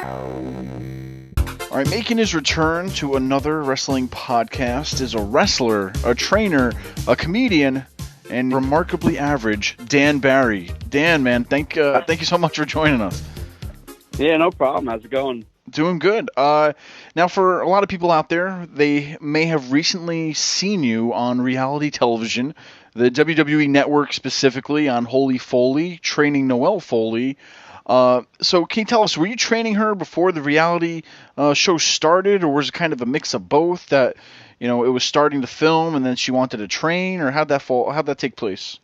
All right, making his return to another wrestling podcast is a wrestler, a trainer, a comedian, and remarkably average Dan Barry. Dan, man, thank you so much for joining us. Yeah, no problem. How's it going? Doing good. Now, for a lot of people out there, they may have recently seen you on reality television, the WWE Network specifically, on Holy Foley, training Noelle Foley. So can you tell us, were you training her before the reality show started, or was it kind of a mix of both, that, it was starting to film and then she wanted to train, or how'd that take place?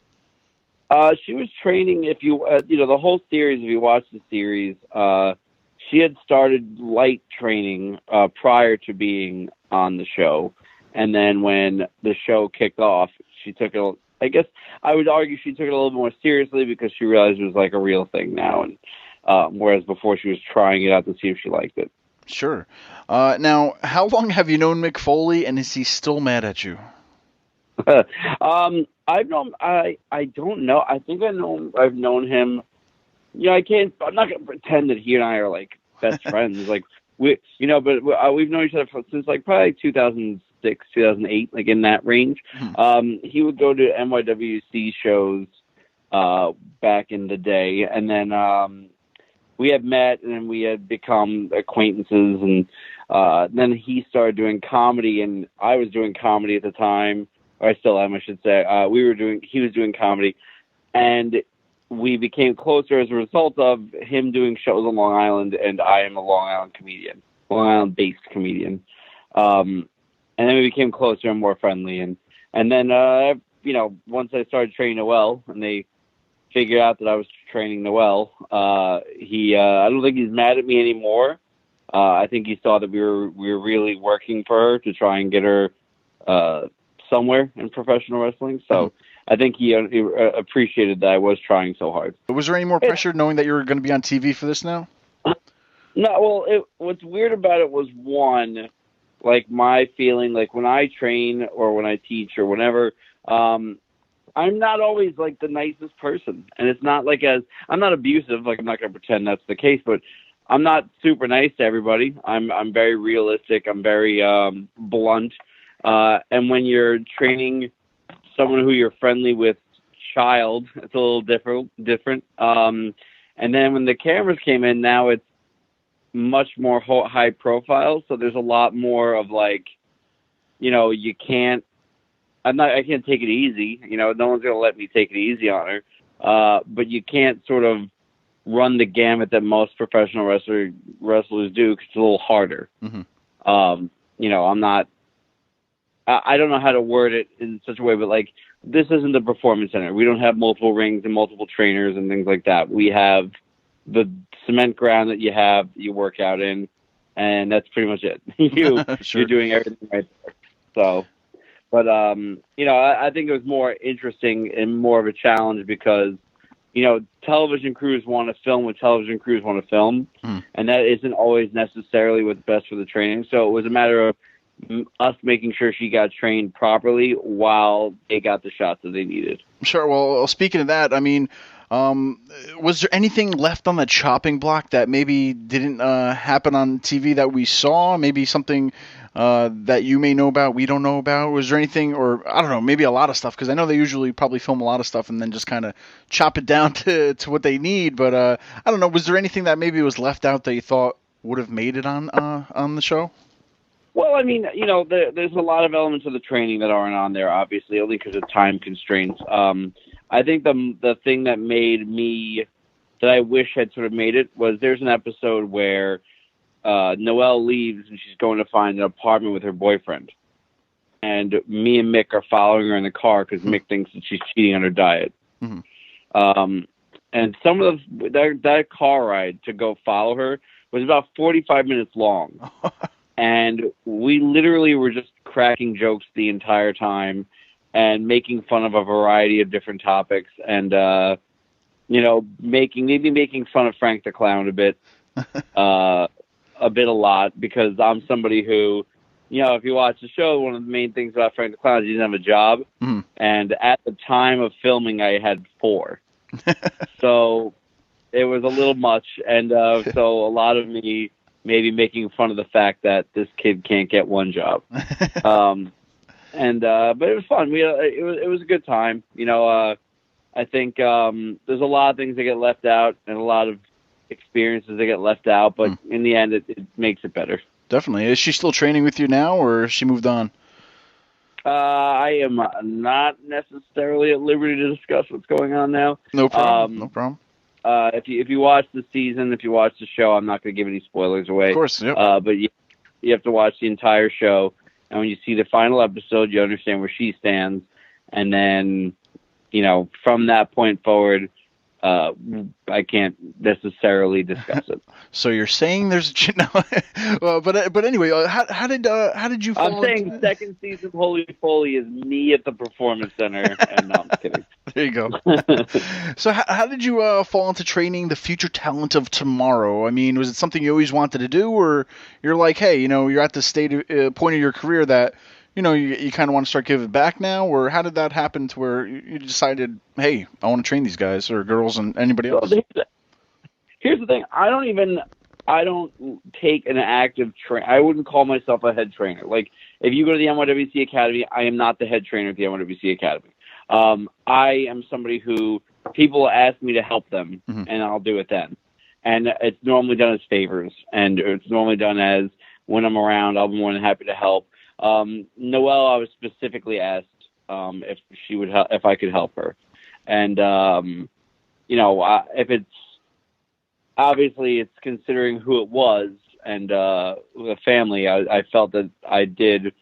She was training. If you, the whole series, if you watch the series, she had started light training prior to being on the show. And then when the show kicked off, she took it, I guess I would argue she took it a little more seriously because she realized it was like a real thing now. And whereas before she was trying it out to see if she liked it. Sure. Now, how long have you known Mick Foley, and is he still mad at you? I've known, I don't know. I think I've known him. I'm not going to pretend that he and I are like best friends. Like but we've known each other since like probably 2006, 2008, like in that range. He would go to NYWC shows, back in the day. And then, we had met and we had become acquaintances, and, then he started doing comedy and I was doing comedy at the time. Or I still am, I should say. He was doing comedy, and we became closer as a result of him doing shows on Long Island, and I am a Long Island-based comedian. And then we became closer and more friendly, and then once I started training Noelle, and they figured out that I was training Noelle, I don't think he's mad at me anymore. I think he saw that we were really working for her to try and get her somewhere in professional wrestling. So I think he appreciated that I was trying so hard. Was there any more pressure knowing that you were going to be on TV for this now? No, well, what's weird about it was, one, like my feeling, like when I train or when I teach or whenever, I'm not always like the nicest person. And it's not like I'm not abusive, like I'm not going to pretend that's the case, but I'm not super nice to everybody. I'm very realistic. I'm very blunt. And when you're training someone who you're friendly with, child, it's a little different. And then when the cameras came in, now it's much more high profile. So there's a lot more of like, I can't take it easy. No one's going to let me take it easy on her. But you can't sort of run the gamut that most professional wrestlers do, because it's a little harder. I don't know how to word it in such a way, but like, this isn't the performance center. We don't have multiple rings and multiple trainers and things like that. We have the cement ground that you work out in, and that's pretty much it. Sure. You're doing everything right there. So, but, I think it was more interesting and more of a challenge because, television crews want to film what television crews want to film, and that isn't always necessarily what's best for the training. So it was a matter of us making sure she got trained properly while they got the shots that they needed. Sure. Well, speaking of that, I mean, was there anything left on the chopping block that maybe didn't happen on TV that we saw? Maybe something that you may know about, we don't know about? Was there anything, or I don't know, maybe a lot of stuff? Because I know they usually probably film a lot of stuff and then just kind of chop it down to what they need. But I don't know. Was there anything that maybe was left out that you thought would have made it on the show? Well, I mean, there's a lot of elements of the training that aren't on there, obviously, only because of time constraints. I think the thing that I wish had sort of made it was there's an episode where Noelle leaves and she's going to find an apartment with her boyfriend. And me and Mick are following her in the car because Mick thinks that she's cheating on her diet. And some of that car ride to go follow her was about 45 minutes long. And we literally were just cracking jokes the entire time and making fun of a variety of different topics and, making fun of Frank the Clown a bit, a lot, because I'm somebody who, if you watch the show, one of the main things about Frank the Clown is he didn't have a job. And at the time of filming, I had 4. So It was a little much, and so a lot of me maybe making fun of the fact that this kid can't get one job. But it was fun. It was a good time. I think there's a lot of things that get left out and a lot of experiences that get left out, but in the end, it makes it better. Definitely. Is she still training with you now, or has she moved on? I am not necessarily at liberty to discuss what's going on now. No problem. No problem. If you watch the season, if you watch the show, I'm not going to give any spoilers away. Of course, yep. But you have to watch the entire show, and when you see the final episode, you understand where she stands, and then, from that point forward, I can't necessarily discuss it. So you're saying there's but anyway, how did you fall I'm saying second season Holy Foley is me at the Performance Center, and no, I'm kidding. There you go. So how did you fall into training the future talent of tomorrow? I mean, was it something you always wanted to do, or you're like, hey, you're at the point of your career that you kind of want to start giving back now, or how did that happen to where you decided, hey, I want to train these guys or girls and anybody else? Here's the thing. I don't take an active train. I wouldn't call myself a head trainer. Like, if you go to the NYWC Academy, I am not the head trainer at the NYWC Academy. I am somebody who people ask me to help them, and I'll do it then. And it's normally done as favors, and it's normally done as when I'm around, I'll be more than happy to help. Noelle, I was specifically asked if she would if I could help her, and if it's obviously it's considering who it was and the family, I felt that I did,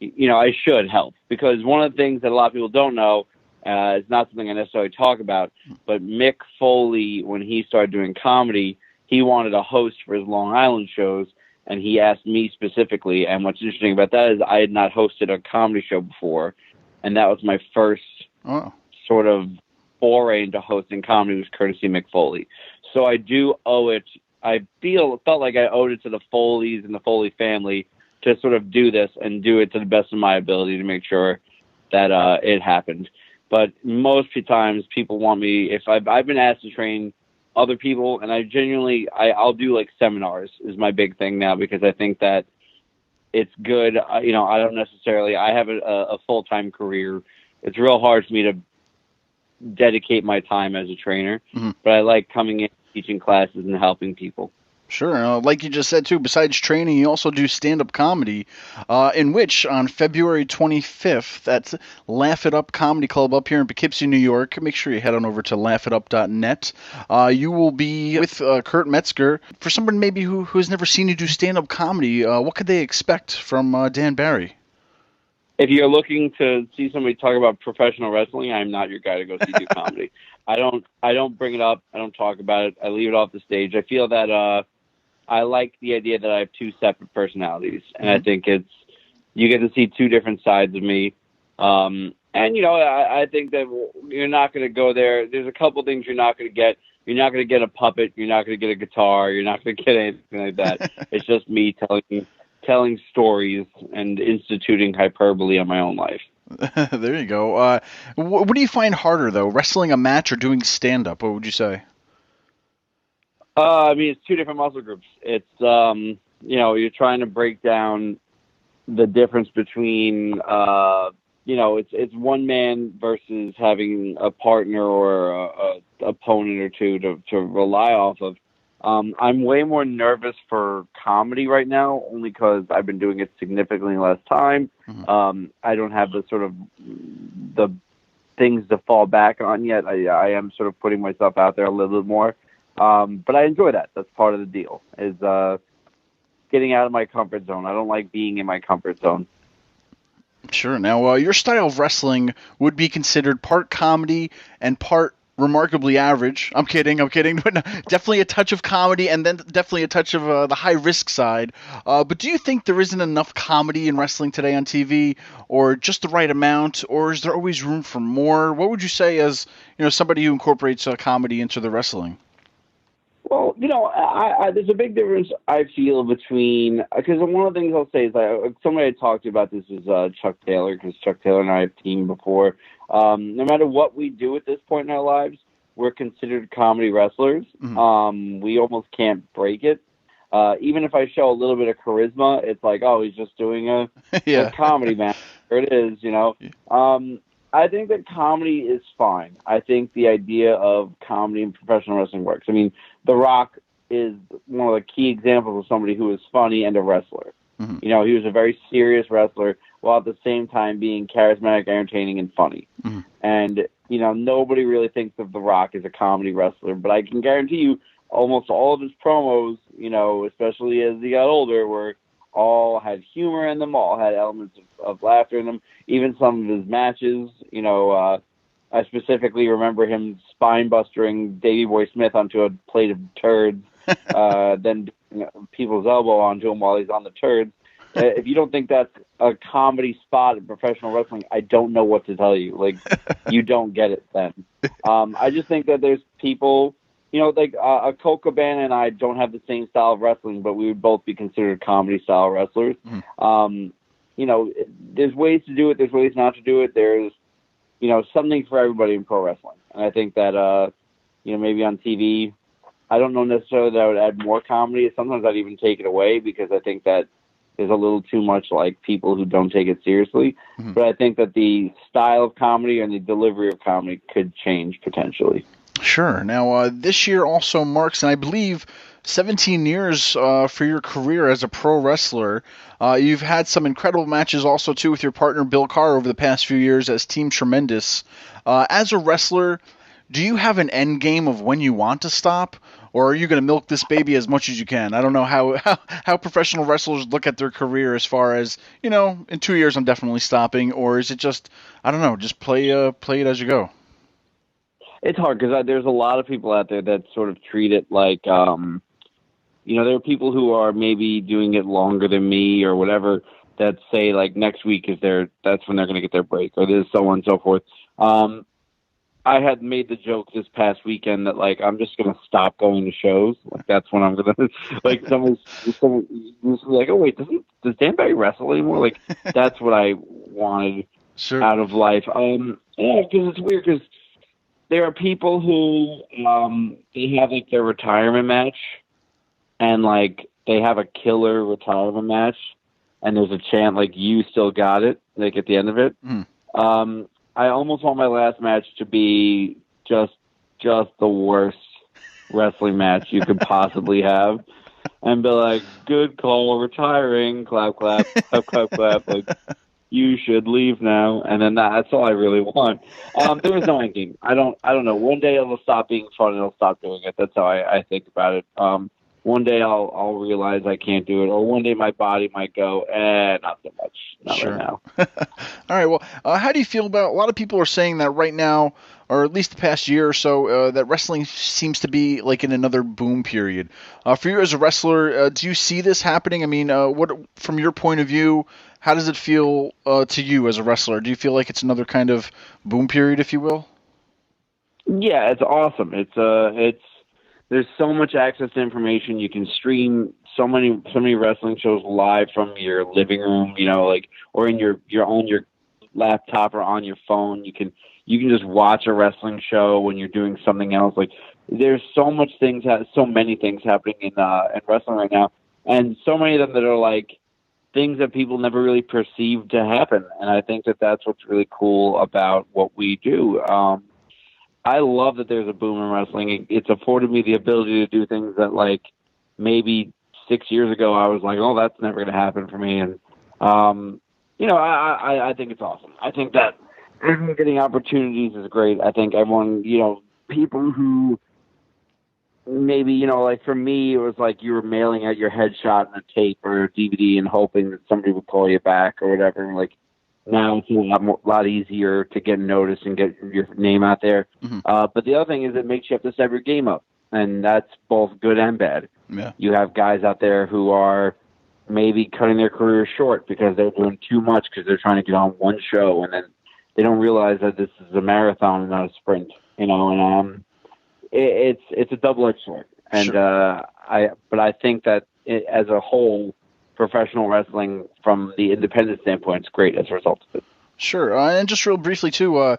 I should help, because one of the things that a lot of people don't know is not something I necessarily talk about, but Mick Foley, when he started doing comedy, he wanted a host for his Long Island shows. And he asked me specifically, and what's interesting about that is I had not hosted a comedy show before, and that was my first sort of foray into hosting comedy, was courtesy Mick Foley. So I do owe it. I felt like I owed it to the Foleys and the Foley family to sort of do this and do it to the best of my ability to make sure that it happened. But most times people want me, if I've been asked to train other people, and I'll do like seminars is my big thing now, because I think that it's good. I don't necessarily, I have a full-time career. It's real hard for me to dedicate my time as a trainer, but I like coming in, teaching classes and helping people. Sure. Like you just said, too, besides training, you also do stand-up comedy, in which on February 25th, at Laugh It Up Comedy Club up here in Poughkeepsie, New York. Make sure you head on over to laughitup.net. You will be with Kurt Metzger. For someone maybe who has never seen you do stand-up comedy, what could they expect from Dan Barry? If you're looking to see somebody talk about professional wrestling, I'm not your guy to go see do comedy. I don't bring it up. I don't talk about it. I leave it off the stage. I feel that I like the idea that I have two separate personalities, and I think you get to see two different sides of me. I think that you're not going to go there. There's a couple things you're not going to get. You're not going to get a puppet. You're not going to get a guitar. You're not going to get anything like that. It's just me telling stories and instituting hyperbole on my own life. There you go. What do you find harder, though, wrestling a match or doing stand-up? What would you say? It's two different muscle groups. It's, you're trying to break down the difference between, it's one man versus having a partner or a opponent or two to rely off of. I'm way more nervous for comedy right now, only because I've been doing it significantly less time. I don't have the things to fall back on yet. I am sort of putting myself out there a little bit more. But I enjoy that. That's part of the deal, is getting out of my comfort zone. I don't like being in my comfort zone. Sure. Now, your style of wrestling would be considered part comedy and part remarkably average. I'm kidding, but no, definitely a touch of comedy and then definitely a touch of the high-risk side. But do you think there isn't enough comedy in wrestling today on TV, or just the right amount, or is there always room for more? What would you say as somebody who incorporates comedy into the wrestling? Well, there's a big difference, I feel, between, because one of the things I'll say is, somebody I talked about this is Chuck Taylor, because Chuck Taylor and I have teamed before. No matter what we do at this point in our lives, we're considered comedy wrestlers. We almost can't break it. Even if I show a little bit of charisma, it's like, oh, he's just doing a comedy match. There it is, you know. I think that comedy is fine. I think the idea of comedy in professional wrestling works. I mean, The Rock is one of the key examples of somebody who is funny and a wrestler. You know, he was a very serious wrestler while at the same time being charismatic, entertaining, and funny. And, you know, nobody really thinks of The Rock as a comedy wrestler, but I can guarantee you almost all of his promos, you know, especially as he got older, all had humor in them, all had elements of laughter in them. Even some of his matches, you know, I specifically remember him spine-bustering Davey Boy Smith onto a plate of turds, then people's elbow onto him while he's on the turds. If you don't think that's a comedy spot in professional wrestling, I don't know what to tell you. Like, you don't get it then. I just think that there's people, you know, like a Colt Cabana and I don't have the same style of wrestling, but we would both be considered comedy-style wrestlers. You know, there's ways to do it. There's ways not to do it. There's, you know, something for everybody in pro wrestling. And I think that, you know, maybe on TV, I don't know necessarily that I would add more comedy. Sometimes I'd even take it away because I think that there's a little too much like people who don't take it seriously. But I think that the style of comedy and the delivery of comedy could change potentially. Sure. Now, this year also marks, and I believe, 17 years for your career as a pro wrestler. You've had some incredible matches also, too, with your partner Bill Carr over the past few years as Team Tremendous. As a wrestler, do you have an end game of when you want to stop, or are you going to milk this baby as much as you can? I don't know how professional wrestlers look at their career as far as, you know, in 2 years I'm definitely stopping, or is it just, I don't know, just play it as you go? It's hard because there's a lot of people out there that sort of treat it like, you know, there are people who are maybe doing it longer than me or whatever that say like next week that's when they're going to get their break, or this, so on and so forth. I had made the joke this past weekend that like I'm just going to stop going to shows. Like that's when I'm going to like someone was like, oh wait, does Dan Barry wrestle anymore? Like that's what I wanted out of life. Yeah, because it's weird because there are people who they have like their retirement match, and like they have a killer retirement match, and there's a chant like "You still got it," like at the end of it. I almost want my last match to be just the worst wrestling match you could possibly have, and be like, "Good call, retiring." Clap, clap, clap, clap, clap. Like, you should leave now, and then that's all I really want. There is no end game. I don't know. One day it'll stop being fun and it'll stop doing it. That's how I think about it. One day I'll realize I can't do it, or one day my body might go, not so much, not right now. All right. Well, how do you feel about? A lot of people are saying that right now, or at least the past year or so, that wrestling seems to be like in another boom period. For you as a wrestler, do you see this happening? I mean, what from your point of view? How does it feel to you as a wrestler? Do you feel like it's another kind of boom period, if you will? Yeah, it's awesome. There's so much access to information. You can stream so many wrestling shows live from your living room, you know, like, or in your laptop or on your phone. You can just watch a wrestling show when you're doing something else. Like, there's so many things happening in wrestling right now, and so many of them that are like things that people never really perceived to happen. And I think that that's what's really cool about what we do. I love that there's a boom in wrestling. It's afforded me the ability to do things that, like, maybe 6 years ago I was like, oh, that's never going to happen for me. And, you know, I think it's awesome. I think that everyone getting opportunities is great. I think everyone, you know, people who maybe, you know, like for me, it was like you were mailing out your headshot and a tape or a DVD and hoping that somebody would call you back or whatever. And like, now it's a lot easier to get noticed and get your name out there. But the other thing is it makes you have to step your game up, and that's both good and bad. Yeah. You have guys out there who are maybe cutting their career short because they're doing too much because they're trying to get on one show, and then they don't realize that this is a marathon and not a sprint. You know, and it's a double-edged sword. And but I think that as a whole, professional wrestling from the independent standpoint is great as a result of it. Sure. And just real briefly, too,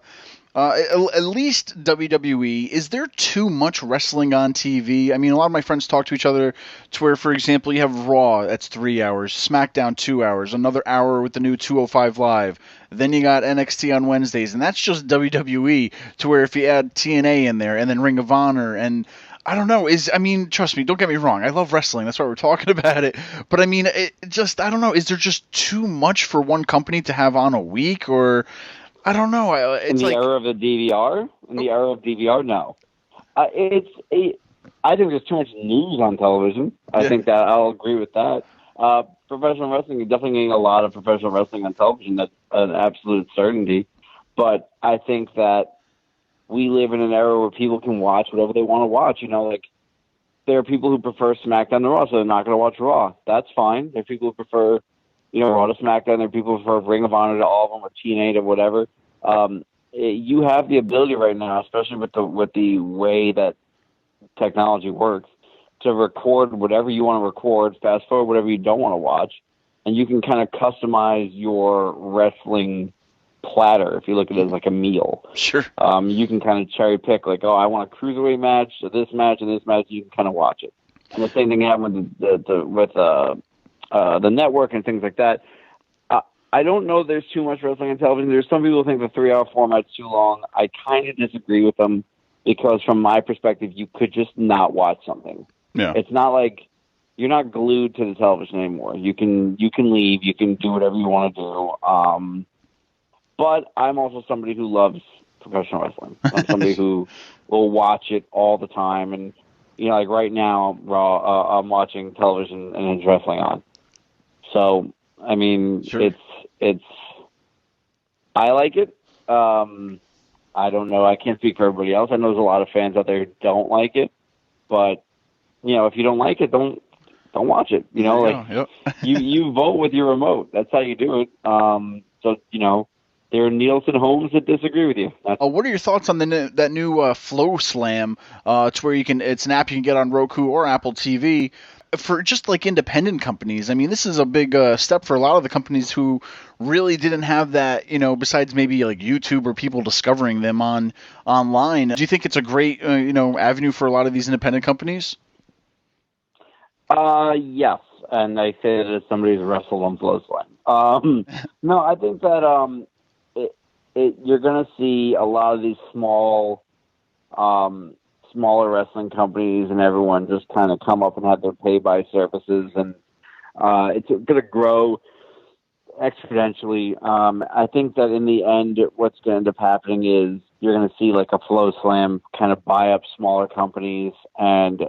At least WWE. Is there too much wrestling on TV? I mean, a lot of my friends talk to each other to where, for example, you have Raw, that's 3 hours, SmackDown 2 hours, another hour with the new 205 Live. Then you got NXT on Wednesdays, and that's just WWE. To where if you add TNA in there, and then Ring of Honor, and I don't know. I mean, trust me, don't get me wrong. I love wrestling. That's why we're talking about it. But I mean, I don't know. Is there just too much for one company to have on a week, or I don't know. In It's the like, era of the DVR, no. I think there's too much news on television. I yeah, think that I'll agree with that. Professional wrestling, you're definitely getting a lot of professional wrestling on television. That's an absolute certainty. But I think that we live in an era where people can watch whatever they want to watch. Like there are people who prefer SmackDown to Raw, so they're not going to watch Raw. That's fine. There are people who prefer, Raw to SmackDown. There are people who prefer Ring of Honor to all of them, or TNA to whatever. You have the ability right now, especially with the way that technology works, to record whatever you want to record, fast forward whatever you don't want to watch, and you can kind of customize your wrestling platter. If you look at it as like a meal, sure. you can kind of cherry pick, like, oh, I want a cruiserweight match, or this match, and this match. You can kind of watch it. And the same thing happened with the network and things like that. I don't know there's too much wrestling on television. There's some people who think the 3-hour format's too long. I kind of disagree with them because from my perspective, you could just not watch something. Yeah. It's not like you're not glued to the television anymore. You can leave. You can do whatever you want to do. But I'm also somebody who loves professional wrestling. I'm somebody who will watch it all the time. And, like right now, I'm watching television and there's wrestling on. So, I mean, Sure. I like it. I don't know. I can't speak for everybody else. I know there's a lot of fans out there who don't like it, but if you don't like it, don't watch it. Yep. you vote with your remote. That's how you do it. So there are Nielsen homes that disagree with you. What are your thoughts on that new Flow Slam? To where it's an app you can get on Roku or Apple TV. For just like independent companies, I mean, this is a big step for a lot of the companies who really didn't have that, besides maybe like YouTube or people discovering them online. Do you think it's a great, avenue for a lot of these independent companies? Yes, and I say it as somebody who's wrestled on Flow Slam. No, I think that you're going to see a lot of these smaller wrestling companies and everyone just kind of come up and have their pay-by services, and it's going to grow exponentially. I think that in the end, what's going to end up happening is you're going to see like a Flow Slam kind of buy up smaller companies, and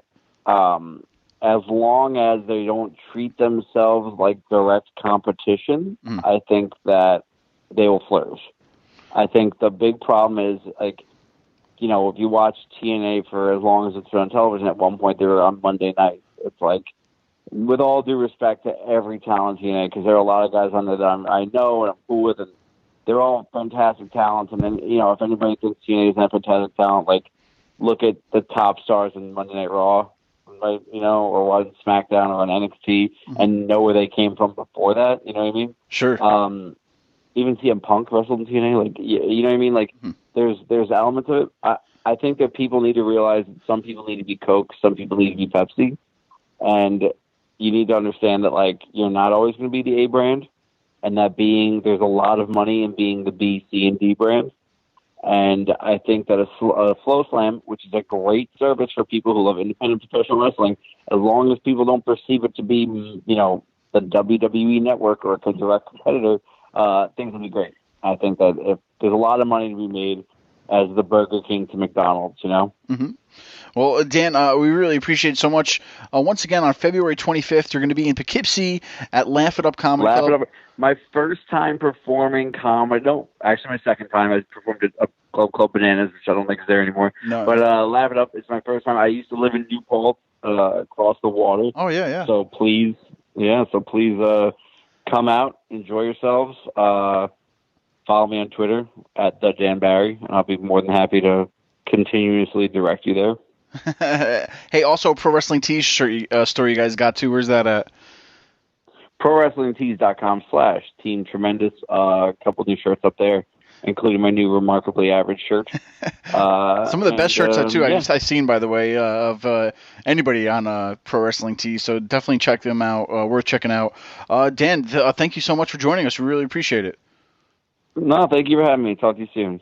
as long as they don't treat themselves like direct competition, I think that they will flourish. I think the big problem is, like, if you watch TNA for as long as it's been on television, at one point they were on Monday night. It's like, with all due respect to every talent in TNA, because there are a lot of guys on there that I know and I'm cool with, and they're all fantastic talents. And then, if anybody thinks TNA is not fantastic talent, like, look at the top stars in Monday Night Raw, right? Or was SmackDown or on NXT, and know where they came from before that. You know what I mean? Sure. Even CM Punk wrestled in TNA, like, you know what I mean? Like, there's elements of it. I think that people need to realize that some people need to be Coke, some people need to be Pepsi, and you need to understand that, like, you're not always going to be the A brand, and that there's a lot of money in being the B, C, and D brand. And I think that a Flow Slam, which is a great service for people who love independent professional wrestling, as long as people don't perceive it to be, the WWE network or a direct competitor, things will be great. I think that if there's a lot of money to be made as the Burger King to McDonald's, Mm-hmm. Well, Dan, we really appreciate it so much. Once again, on February 25th, you're going to be in Poughkeepsie at Laugh It Up Comedy Club. Laugh It Up. My first time performing comedy. No, actually my second time. I performed at a club called Bananas, which I don't think is there anymore. No. But Laugh It Up is my first time. I used to live in New Paltz, across the water. Oh, yeah. So please come out, enjoy yourselves. Follow me on Twitter at the Dan Barry, and I'll be more than happy to continuously direct you there. Hey, also Pro Wrestling T-shirt store you guys got too. Where's that at? ProWrestlingTees.com/Team Tremendous. A couple new shirts up there. including my new Remarkably Average shirt. Some of the best shirts too yeah. I've seen, by the way, of anybody on Pro Wrestling Tee. So definitely check them out. Worth checking out. Dan, thank you so much for joining us. We really appreciate it. No, thank you for having me. Talk to you soon.